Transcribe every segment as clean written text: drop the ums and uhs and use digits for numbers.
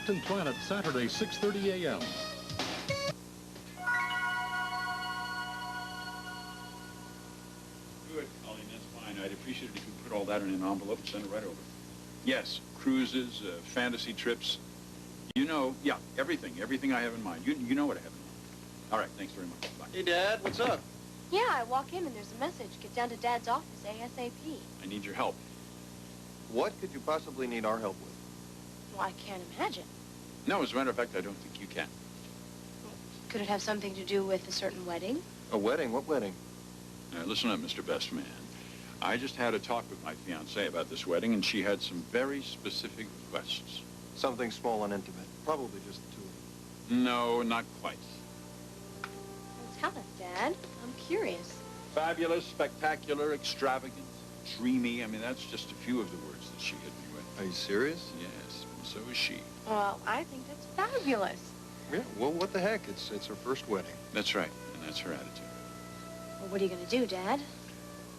Captain Planet, Saturday, 6:30 a.m. Good, Colleen, that's fine. I'd appreciate it if you put all that in an envelope and send it right over. Yes, cruises, fantasy trips. You know, yeah, everything I have in mind. You know what I have in mind. All right, thanks very much. Bye. Hey, Dad, what's up? Yeah, I walk in and there's a message. Get down to Dad's office ASAP. I need your help. What could you possibly need our help with? Well, I can't imagine. No, as a matter of fact, I don't think you can. Could it have something to do with a certain wedding? A wedding? What wedding? Now, listen up, Mr. Best Man. I just had a talk with my fiancée about this wedding, and she had some very specific requests. Something small and intimate. Probably just the two of you. No, not quite. Well, tell us, Dad. I'm curious. Fabulous, spectacular, extravagant, dreamy. I mean, that's just a few of the words that she hit me with. Are you serious? Yes, and so is she. Well, I think that's fabulous. Yeah, well, what the heck? It's her first wedding. That's right, and that's her attitude. Well, what are you going to do, Dad?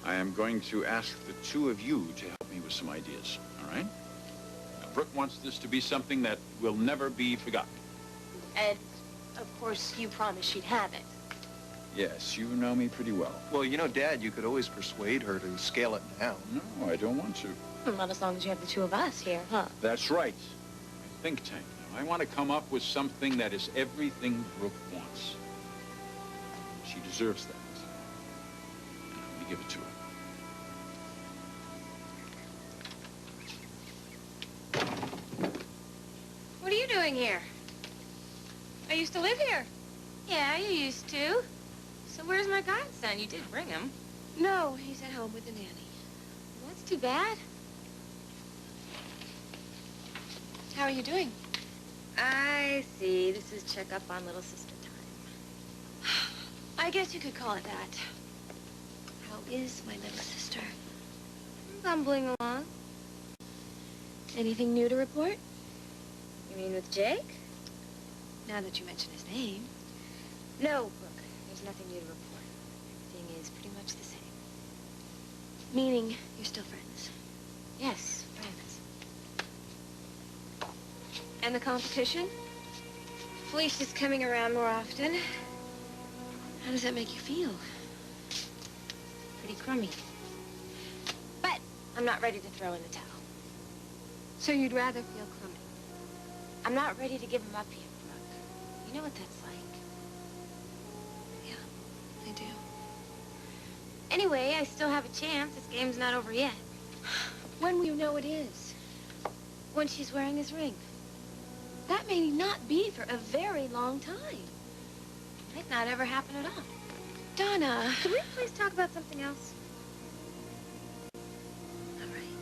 I am going to ask the two of you to help me with some ideas, all right? Now, Brooke wants this to be something that will never be forgotten. And, of course, you promised she'd have it. Yes, you know me pretty well. Well, you know, Dad, you could always persuade her to scale it down. No, I don't want to. Not as long as you have the two of us here, huh? That's right. My think tank. Now, I want to come up with something that is everything Brooke wants. She deserves that. Let me give it to her. What are you doing here? I used to live here. Yeah, you used to. So where's my godson? You did bring him. No, he's at home with a nanny. That's too bad. How are you doing? I see. This is check up on little sister time. I guess you could call it that. How is my little sister? Bumbling along. Anything new to report? You mean with Jake? Now that you mention his name. No, Brooke. There's nothing new to report. Everything is pretty much the same. Meaning you're still friends? Yes, friends. And the competition? Felicia's coming around more often. How does that make you feel? Pretty crummy. But I'm not ready to throw in the towel. So you'd rather feel crummy? I'm not ready to give him up yet, Brooke. You know what that's like. Yeah, I do. Anyway, I still have a chance. This game's not over yet. When will you know it is? When she's wearing his ring. That may not be for a very long time. Might not ever happen at all. Donna. Could we please talk about something else? All right.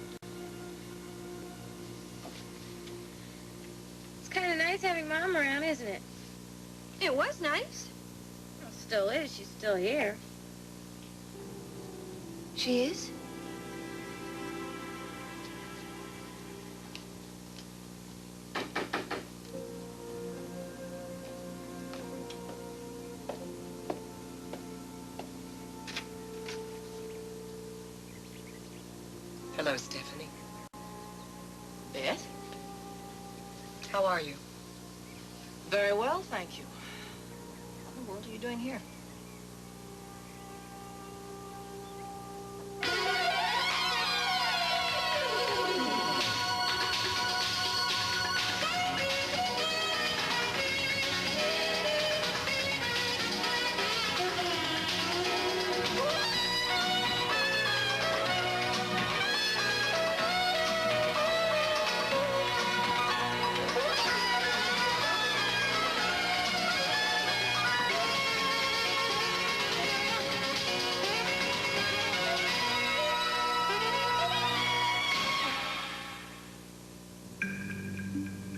It's kind of nice having Mom around, isn't it? It was nice. Well, still is. She's still here. She is? Hello, Stephanie. Beth? How are you? Very well, thank you. What in the world are you doing here?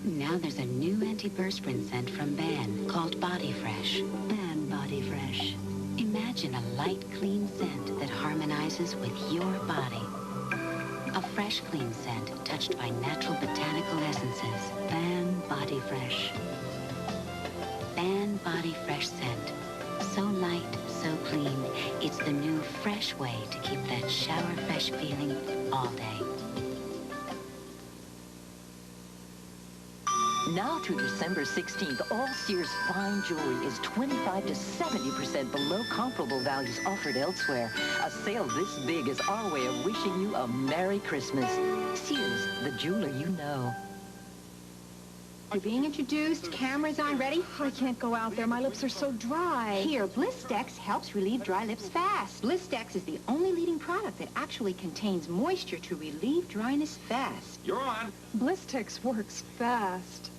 Now there's a new antiperspirant scent from Ban called Body Fresh. Ban Body Fresh. Imagine a light, clean scent that harmonizes with your body. A fresh, clean scent touched by natural botanical essences. Ban Body Fresh. Ban Body Fresh scent. So light, so clean. It's the new fresh way to keep that shower fresh feeling all day. Now through December 16th, all Sears fine jewelry is 25 to 70% below comparable values offered elsewhere. A sale this big is our way of wishing you a Merry Christmas. Sears, the jeweler you know. You're being introduced, cameras on, ready? I can't go out there. My lips are so dry. Here, Blistex helps relieve dry lips fast. Blistex is the only leading product that actually contains moisture to relieve dryness fast. You're on. Blistex works fast.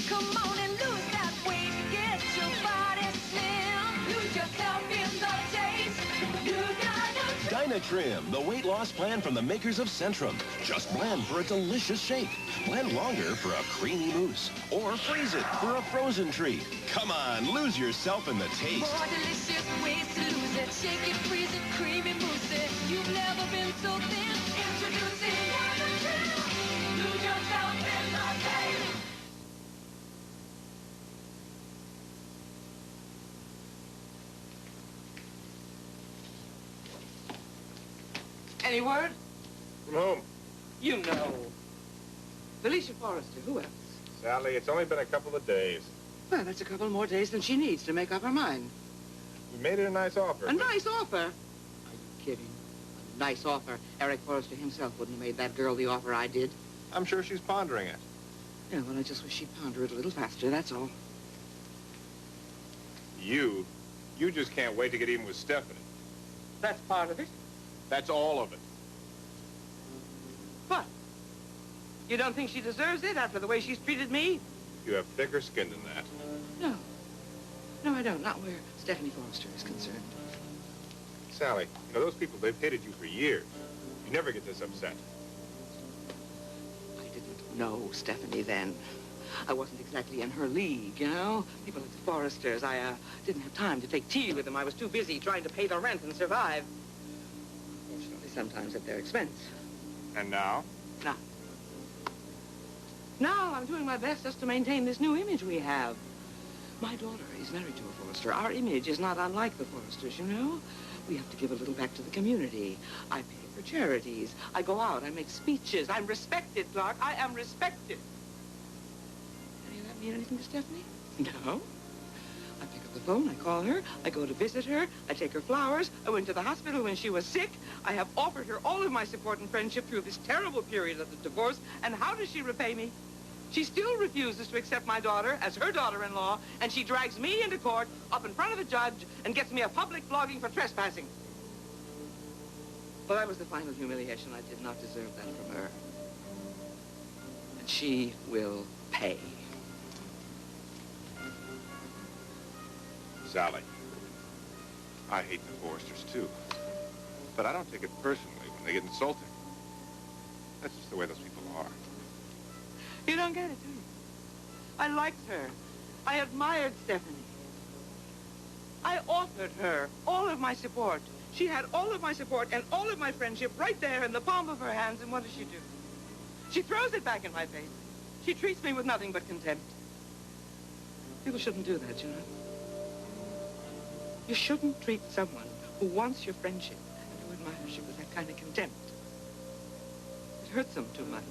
Come on and lose that weight. Get your body slim. Lose yourself in the taste. You gotta Dynatrim, the weight loss plan from the makers of Centrum. Just blend for a delicious shake. Blend longer for a creamy mousse. Or freeze it for a frozen treat. Come on, lose yourself in the taste. more delicious ways to lose it. Shake it, freeze it, creamy mousse it. You've never been so thin. Introducing Dynatrim. Lose yourself in the taste. Any word? From home. You know. Felicia Forrester, who else? Sally, it's only been a couple of days. Well, that's a couple more days than she needs to make up her mind. We made her a nice offer. A nice offer? Are you kidding? A nice offer. Eric Forrester himself wouldn't have made that girl the offer I did. I'm sure she's pondering it. Yeah, well, I just wish she'd ponder it a little faster, that's all. You just can't wait to get even with Stephanie. That's part of it. That's all of it. What? You don't think she deserves it after the way she's treated me? You have thicker skin than that. No. No, I don't. Not where Stephanie Forrester is concerned. Sally, you know, those people, they've hated you for years. You never get this upset. I didn't know Stephanie then. I wasn't exactly in her league, you know? People like the Forresters, I didn't have time to take tea with them. I was too busy trying to pay the rent and survive. Fortunately, sometimes at their expense. And now? Now I'm doing my best just to maintain this new image we have. My daughter is married to a Forrester. Our image is not unlike the Forresters, you know? We have to give a little back to the community. I pay for charities. I go out. I make speeches. I'm respected, Clark. I am respected. Any of that mean anything to Stephanie? No. I pick up the phone. I call her. I go to visit her. I take her flowers. I went to the hospital when she was sick. I have offered her all of my support and friendship through this terrible period of the divorce. And how does she repay me? She still refuses to accept my daughter as her daughter-in-law, and she drags me into court up in front of the judge and gets me a public flogging for trespassing. Well, that was the final humiliation. I did not deserve that from her. And she will pay. Sally, I hate the Forresters, too. But I don't take it personally when they get insulting. That's just the way those people are. You don't get it, do you? I liked her. I admired Stephanie. I offered her all of my support. She had all of my support and all of my friendship right there in the palm of her hands, and what does she do? She throws it back in my face. She treats me with nothing but contempt. People shouldn't do that, you know. You shouldn't treat someone who wants your friendship and who admires you with that kind of contempt. It hurts them too much.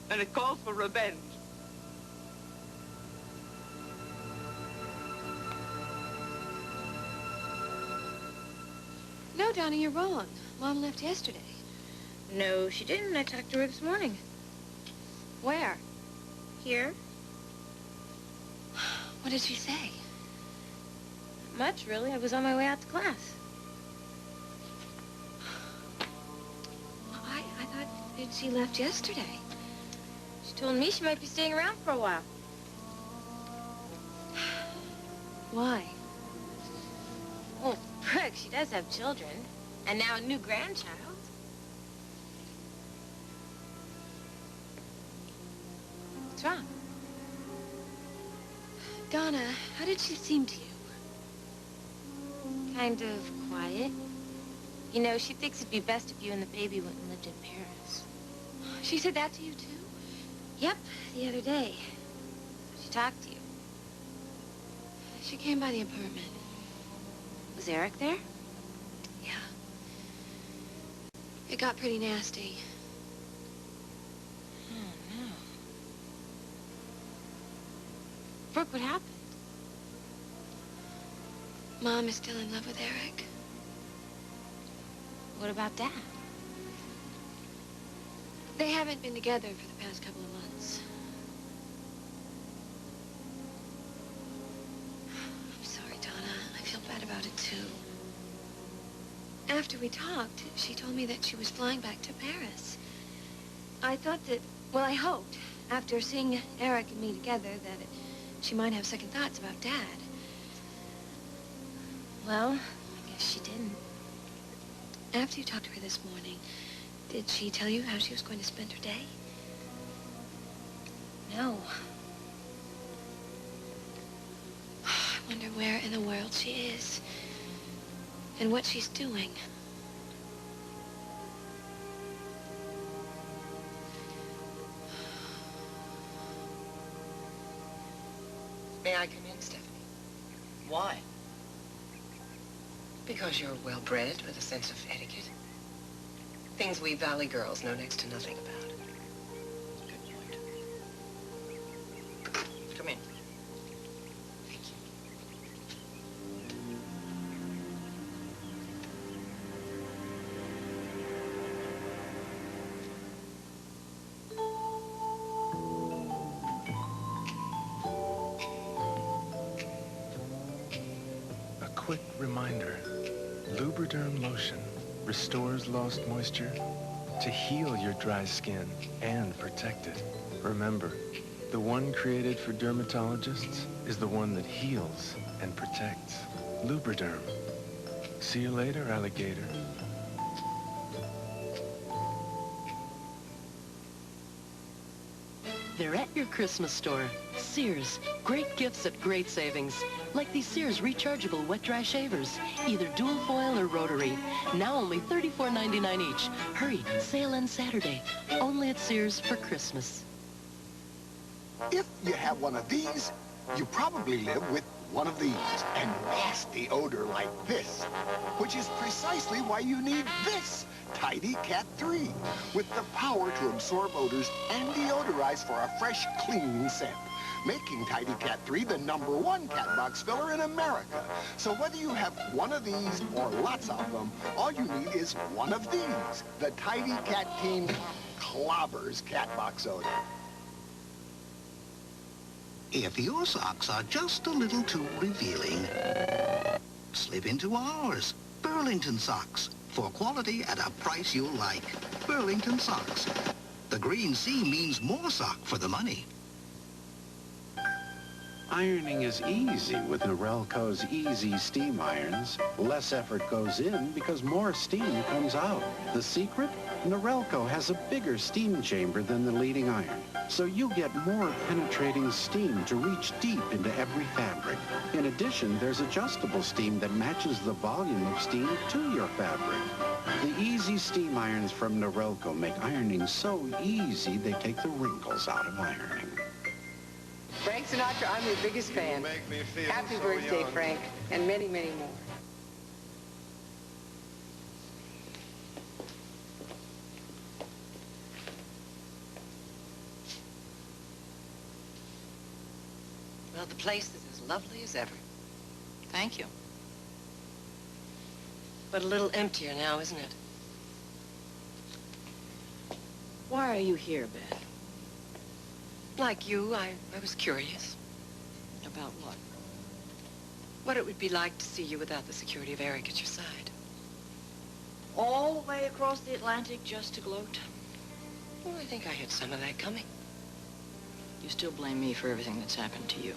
And it calls for revenge. No, Donna, you're wrong. Mom left yesterday. No, she didn't. I talked to her this morning. Where? Here? What did she say? Not much, really. I was on my way out to class. I thought that she left yesterday. She told me she might be staying around for a while. Why? Well, frick, she does have children. And now a new grandchild. What's wrong? Donna, how did she seem to you? Kind of quiet. You know, she thinks it'd be best if you and the baby went and lived in Paris. She said that to you, too? Yep, the other day. She talked to you. She came by the apartment. Was Eric there? Yeah. It got pretty nasty. Oh, no. Brooke, what happened? Mom is still in love with Eric. What about Dad? They haven't been together for the past couple of months. I'm sorry, Donna. I feel bad about it, too. After we talked, she told me that she was flying back to Paris. I thought that, well, I hoped, after seeing Eric and me together, that she might have second thoughts about Dad. Well, I guess she didn't. After you talked to her this morning, did she tell you how she was going to spend her day? No. I wonder where in the world she is and what she's doing. May I come in, Stephanie? Why? Because you're well-bred with a sense of etiquette. Things we Valley girls know next to nothing about. Good point. Come in. Thank you. A quick reminder, Lubriderm lotion restores lost moisture to heal your dry skin and protect it. Remember, the one created for dermatologists is the one that heals and protects. Lubriderm. See you later, alligator. They're at your Christmas store. Sears. Great gifts at great savings. Like these Sears rechargeable wet-dry shavers. Either dual foil or rotary. Now only $34.99 each. Hurry, sale ends Saturday. Only at Sears for Christmas. If you have one of these, you probably live with one of these. A nasty odor like this. Which is precisely why you need this Tidy Cat 3. With the power to absorb odors and deodorize for a fresh, clean scent. Making Tidy Cat 3 the #1 cat box filler in America. So whether you have one of these or lots of them, all you need is one of these. The Tidy Cat team clobbers cat box odor. If your socks are just a little too revealing, slip into ours. Burlington socks. For quality at a price you'll like. Burlington socks. The green sea means more sock for the money. Ironing is easy with Norelco's Easy Steam Irons. Less effort goes in because more steam comes out. The secret? Norelco has a bigger steam chamber than the leading iron, so you get more penetrating steam to reach deep into every fabric. In addition, there's adjustable steam that matches the volume of steam to your fabric. The Easy Steam Irons from Norelco make ironing so easy they take the wrinkles out of ironing. Frank Sinatra, I'm your biggest fan. Make me feel Happy so birthday, young. Frank, and many, many more. Well, the place is as lovely as ever. Thank you. But a little emptier now, isn't it? Why are you here, Beth? Like you, I was curious. About what? What it would be like to see you without the security of Eric at your side. All the way across the Atlantic just to gloat? Well, I think I had some of that coming. You still blame me for everything that's happened to you.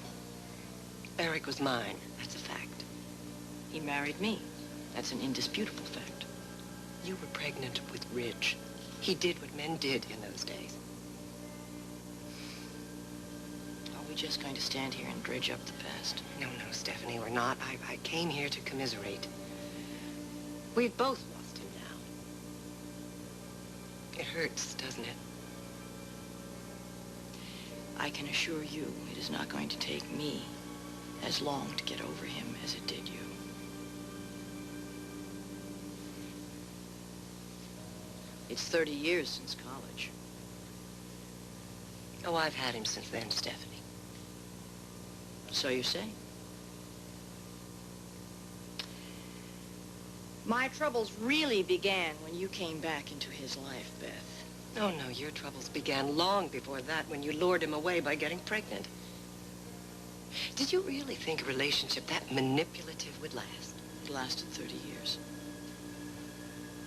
Eric was mine. That's a fact. He married me. That's an indisputable fact. You were pregnant with Ridge. He did what men did in those days. Are we just going to stand here and dredge up the past? No, Stephanie, we're not. I came here to commiserate. We've both lost him now. It hurts, doesn't it? I can assure you it is not going to take me as long to get over him as it did you. It's 30 years since college. Oh, I've had him since then, Stephanie. So you say. My troubles really began when you came back into his life, Beth. Oh, no, your troubles began long before that when you lured him away by getting pregnant. Did you really think a relationship that manipulative would last? It lasted 30 years.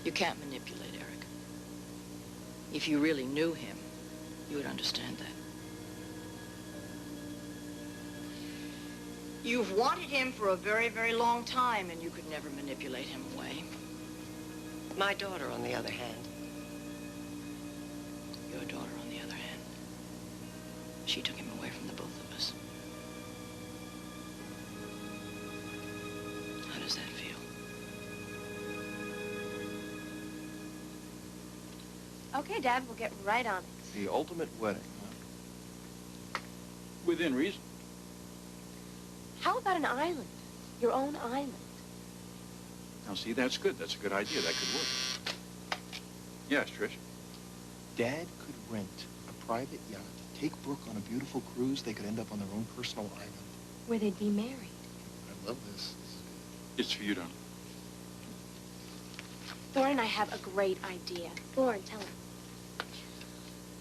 You can't manipulate Eric. If you really knew him, you would understand that. You've wanted him for a very, very long time, and you could never manipulate him away. My daughter, on the other hand. Your daughter, on the other hand. She took him away from the both of us. How does that feel? Okay, Dad, we'll get right on it. The ultimate wedding, huh? Within reason. How about an island? Your own island? Now, see, that's good. That's a good idea. That could work. Yes, Trish. Dad could rent a private yacht, take Brooke on a beautiful cruise. They could end up on their own personal island. Where they'd be married. I love this. It's for you, darling. Lauren and I have a great idea. Lauren, tell him.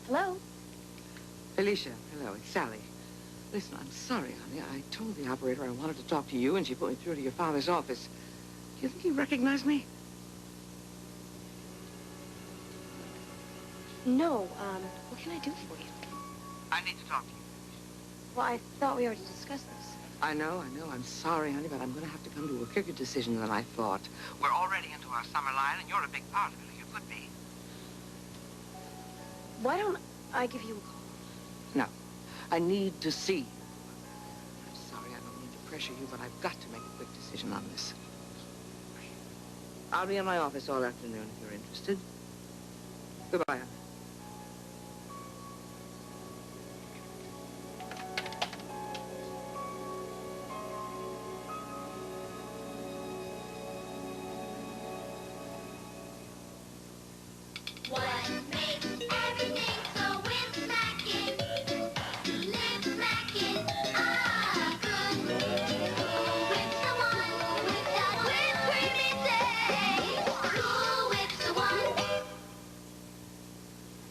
Hello? Felicia, hello, it's Sally. Listen, I'm sorry, honey. I told the operator I wanted to talk to you, and she put me through to your father's office. Do you think he recognized me? No, what can I do for you? I need to talk to you. Well, I thought we already discussed this. I know. I'm sorry, honey, but I'm going to have to come to a quicker decision than I thought. We're already into our summer line, and you're a big part of it, or you could be. Why don't I give you a call? No. I need to see you. I'm sorry, I don't mean to pressure you, but I've got to make a quick decision on this. I'll be in my office all afternoon if you're interested. Goodbye, honey.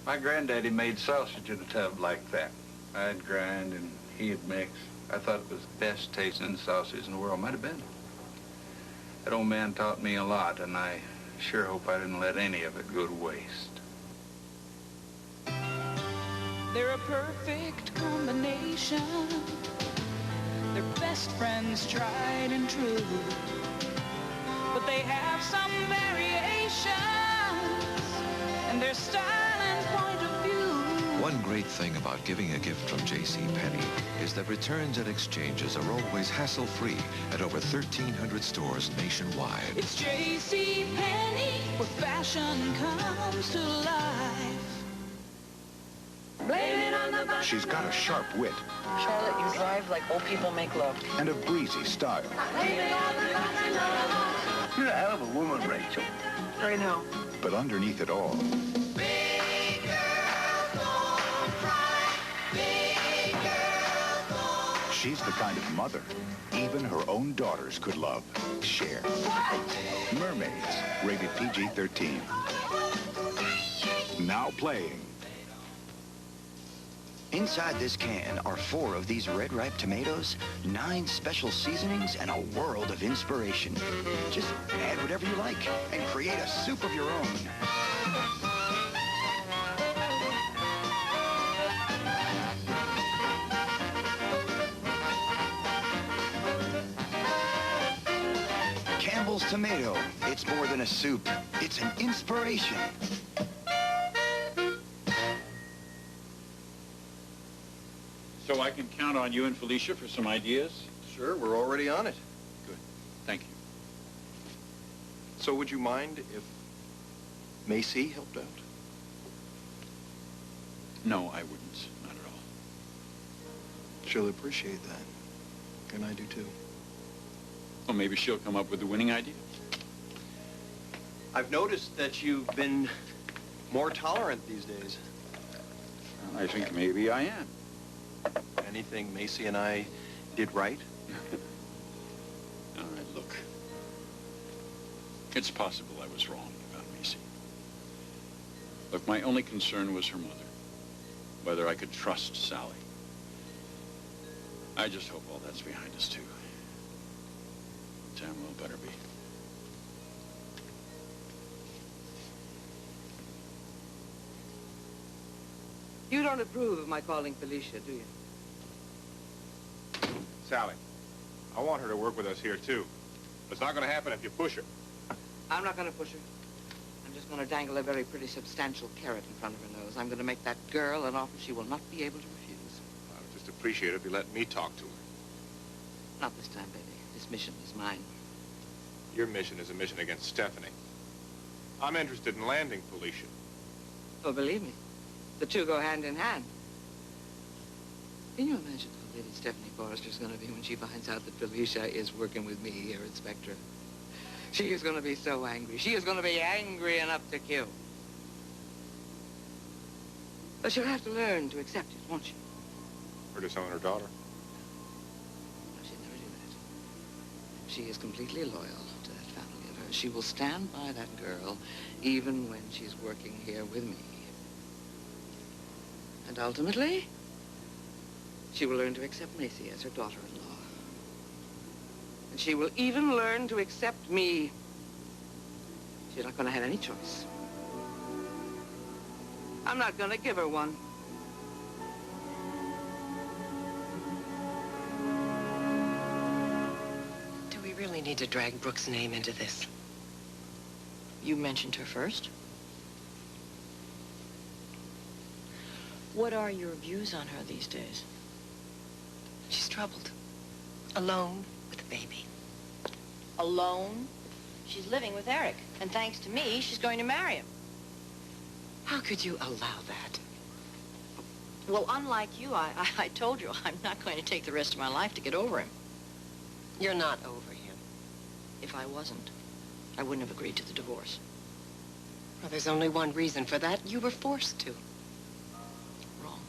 My granddaddy made sausage in a tub like that. I'd grind and he'd mix. I thought it was the best tasting sausage in the world. Might have been. That old man taught me a lot, and I sure hope I didn't let any of it go to waste. They're a perfect combination. They're best friends, tried and true. But they have some variations, and their style and point of view. One great thing about giving a gift from JCPenney is that returns and exchanges are always hassle-free at over 1,300 stores nationwide. It's JCPenney, where fashion comes to life. Blame it on the She's got a sharp wit Charlotte, you drive like old people make love. and a breezy style. You're a hell of a woman, Rachel. I know. But underneath it all, she's the kind of mother even her own daughters could love. Share. Mermaids, rated PG-13. Now playing. Inside this can are 4 of these red-ripe tomatoes, 9 special seasonings, and a world of inspiration. Just add whatever you like and create a soup of your own. Campbell's tomato. It's more than a soup. It's an inspiration. So I can count on you and Felicia for some ideas? Sure, we're already on it. Good. Thank you. So would you mind if Macy helped out? No, I wouldn't. Not at all. She'll appreciate that. And I do too. Well, maybe she'll come up with the winning idea. I've noticed that you've been more tolerant these days. I think maybe I am. Anything Macy and I did right? All right, look. It's possible I was wrong about Macy. Look, my only concern was her mother. Whether I could trust Sally. I just hope all that's behind us, too. Damn well better be. You don't approve of my calling Felicia, do you? Sally, I want her to work with us here, too. It's not going to happen if you push her. I'm not going to push her. I'm just going to dangle a very pretty substantial carrot in front of her nose. I'm going to make that girl an offer she will not be able to refuse. I would just appreciate it if you let me talk to her. Not this time, baby. This mission is mine. Your mission is a mission against Stephanie. I'm interested in landing Felicia. Oh, believe me, the two go hand in hand. Can you imagine how Lady Stephanie Forrester's going to be when she finds out that Felicia is working with me here at Spectra? She is going to be so angry. She is going to be angry enough to kill. But she'll have to learn to accept it, won't she? Or disown her daughter. No, she'd never do that. She is completely loyal to that family of hers. She will stand by that girl even when she's working here with me. And ultimately, she will learn to accept Macy as her daughter-in-law. And she will even learn to accept me. She's not going to have any choice. I'm not going to give her one. Do we really need to drag Brooke's name into this? You mentioned her first. What are your views on her these days? She's troubled. Alone with a baby. Alone? She's living with Eric. And thanks to me, she's going to marry him. How could you allow that? Well, unlike you, I told you I'm not going to take the rest of my life to get over him. You're not over him. If I wasn't, I wouldn't have agreed to the divorce. Well, there's only one reason for that. You were forced to. Wrong.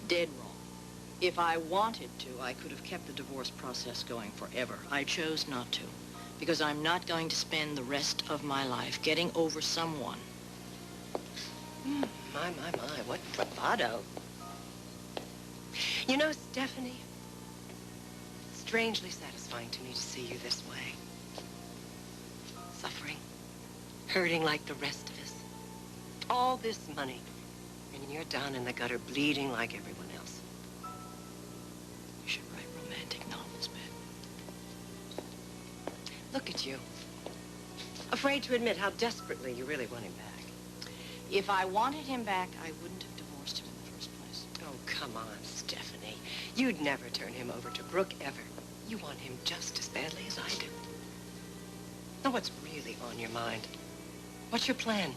Dead wrong. If I wanted to, I could have kept the divorce process going forever. I chose not to, because I'm not going to spend the rest of my life getting over someone. My, what bravado. You know, Stephanie, it's strangely satisfying to me to see you this way. Suffering, hurting like the rest of us. All this money, and you're down in the gutter bleeding like everyone else. You should write romantic novels, Beth. Look at you. Afraid to admit how desperately you really want him back. If I wanted him back, I wouldn't have divorced him in the first place. Oh, come on, Stephanie. You'd never turn him over to Brooke, ever. You want him just as badly as I do. Now, what's really on your mind? What's your plan?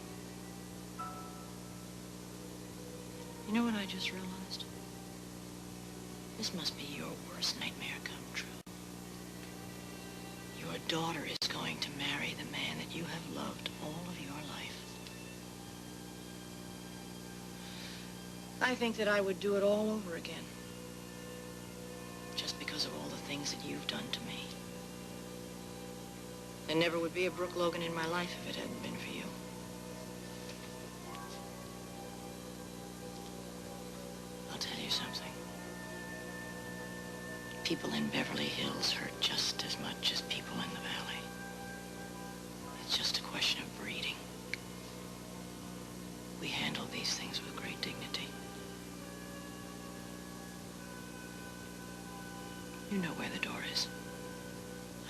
You know what I just realized? This must be your worst nightmare come true. Your daughter is going to marry the man that you have loved all of your life. I think that I would do it all over again. Just because of all the things that you've done to me. There never would be a Brooke Logan in my life if it hadn't been for you. I'll tell you something. People in Beverly Hills hurt just as much as people in the valley. It's just a question of breeding. We handle these things with great dignity. You know where the door is.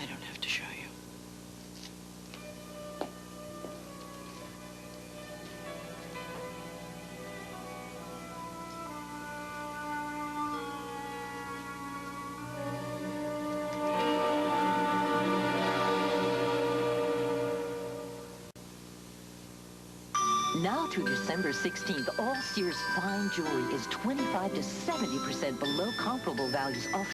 I don't have to show you. Now through December 16th, all Sears fine jewelry is 25 to 70% below comparable values off